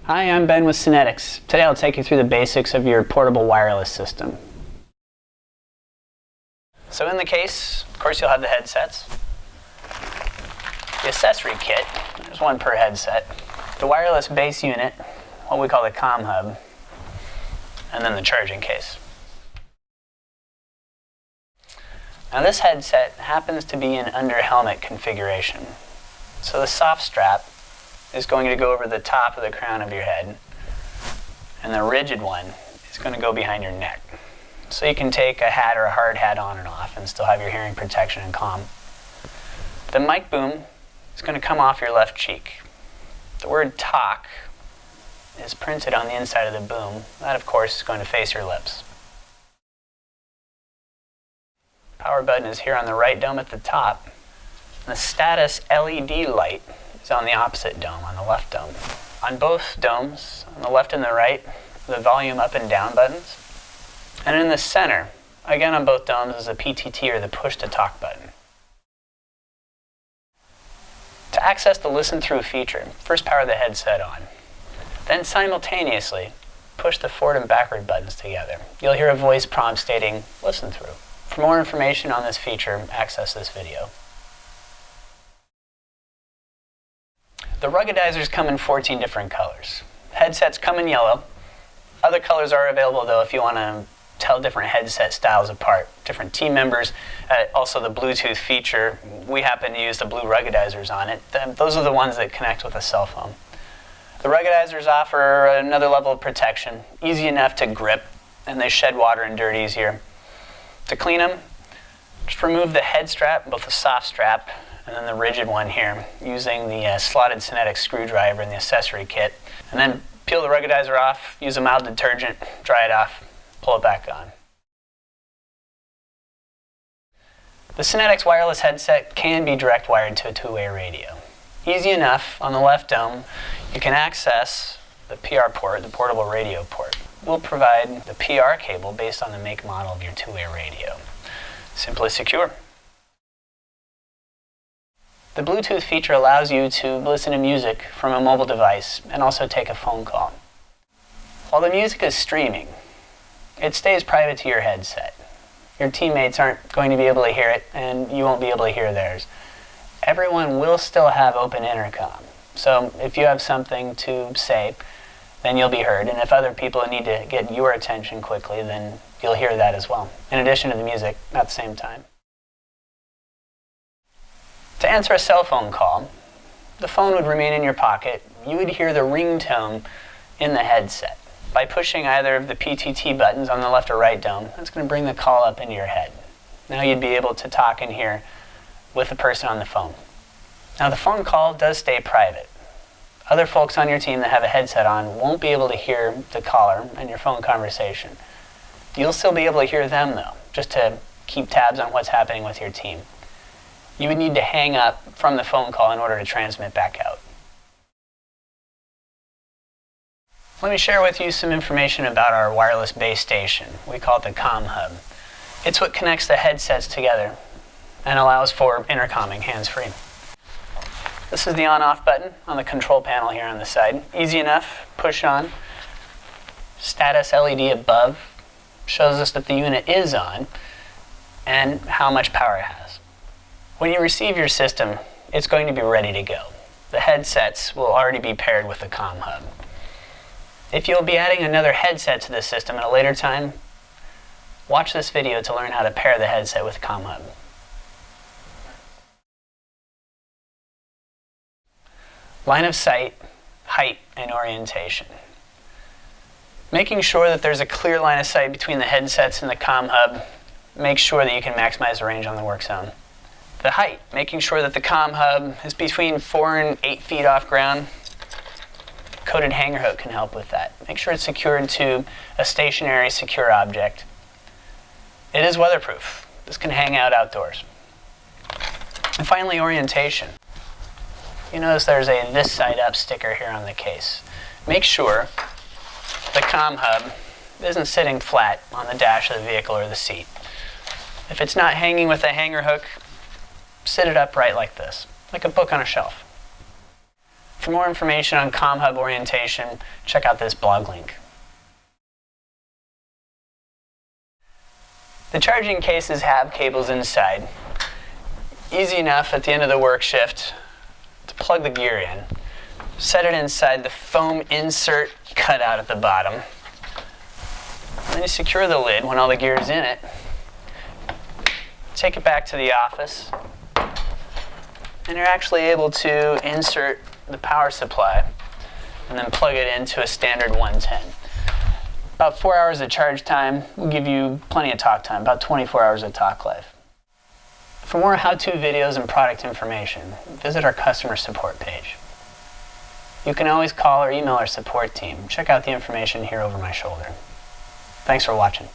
Hi, I'm Ben with Sonetics. Today I'll take you through the basics of your portable wireless system. So in the case, of course, you'll have the headsets, the accessory kit, there's one per headset, the wireless base unit, what we call the ComHub, and then the charging case. Now this headset happens to be in under-helmet configuration. So the soft strap is going to go over the top of the crown of your head, and the rigid one is going to go behind your neck. So you can take a hat or a hard hat on and off and still have your hearing protection and comm. The mic boom is going to come off your left cheek. The word talk is printed on the inside of the boom. That, of course, is going to face your lips. Power button is here on the right dome at the top. The status LED light is on the opposite dome, on the left dome. On both domes, on the left and the right, the volume up and down buttons. And in the center, again on both domes, is a PTT or the push to talk button. To access the listen through feature, first power the headset on. Then simultaneously, push the forward and backward buttons together. You'll hear a voice prompt stating, listen through. For more information on this feature, access this video. The ruggedizers come in 14 different colors. Headsets come in yellow. Other colors are available though if you want to tell different headset styles apart. Different team members, also the Bluetooth feature, we happen to use the blue ruggedizers on it. Those are the ones that connect with a cell phone. The ruggedizers offer another level of protection, easy enough to grip, and they shed water and dirt easier. To clean them, just remove the head strap, both the soft strap and then the rigid one here, using the slotted Sonetics screwdriver in the accessory kit. And then peel the ruggedizer off, use a mild detergent, dry it off, pull it back on. The Sonetics wireless headset can be direct wired to a two-way radio. Easy enough, on the left dome, you can access the PR port, the portable radio port. We'll provide the PR cable based on the make model of your two-way radio. Simply secure. The Bluetooth feature allows you to listen to music from a mobile device and also take a phone call. While the music is streaming, it stays private to your headset. Your teammates aren't going to be able to hear it, and you won't be able to hear theirs. Everyone will still have open intercom. So if you have something to say, then you'll be heard. And if other people need to get your attention quickly, then you'll hear that as well, in addition to the music at the same time. To answer a cell phone call, the phone would remain in your pocket. You would hear the ringtone in the headset. By pushing either of the PTT buttons on the left or right dome, that's going to bring the call up into your head. Now you'd be able to talk and hear with the person on the phone. Now the phone call does stay private. Other folks on your team that have a headset on won't be able to hear the caller and your phone conversation. You'll still be able to hear them though, just to keep tabs on what's happening with your team. You would need to hang up from the phone call in order to transmit back out. Let me share with you some information about our wireless base station. We call it the ComHub. It's what connects the headsets together and allows for intercomming hands-free. This is the on-off button on the control panel here on the side. Easy enough, push on. Status LED above shows us that the unit is on and how much power it has. When you receive your system, it's going to be ready to go. The headsets will already be paired with the ComHub. If you'll be adding another headset to the system at a later time, watch this video to learn how to pair the headset with ComHub. Line of sight, height, and orientation. Making sure that there's a clear line of sight between the headsets and the ComHub makes sure that you can maximize the range on the work zone. The height, making sure that the ComHub is between 4 and 8 feet off ground. Coated hanger hook can help with that. Make sure it's secured to a stationary, secure object. It is weatherproof. This can hang out outdoors. And finally, orientation. You notice there's a "this side up" sticker here on the case. Make sure the ComHub isn't sitting flat on the dash of the vehicle or the seat. If it's not hanging with a hanger hook, sit it upright like this, like a book on a shelf. For more information on ComHub orientation, check out this blog link. The charging cases have cables inside. Easy enough at the end of the work shift to plug the gear in. Set it inside the foam insert cutout at the bottom. Then you secure the lid when all the gear is in it. Take it back to the office, and you're actually able to insert the power supply and then plug it into a standard 110. About 4 hours of charge time will give you plenty of talk time, about 24 hours of talk life. For more how-to videos and product information, visit our customer support page. You can always call or email our support team. Check out the information here over my shoulder. Thanks for watching.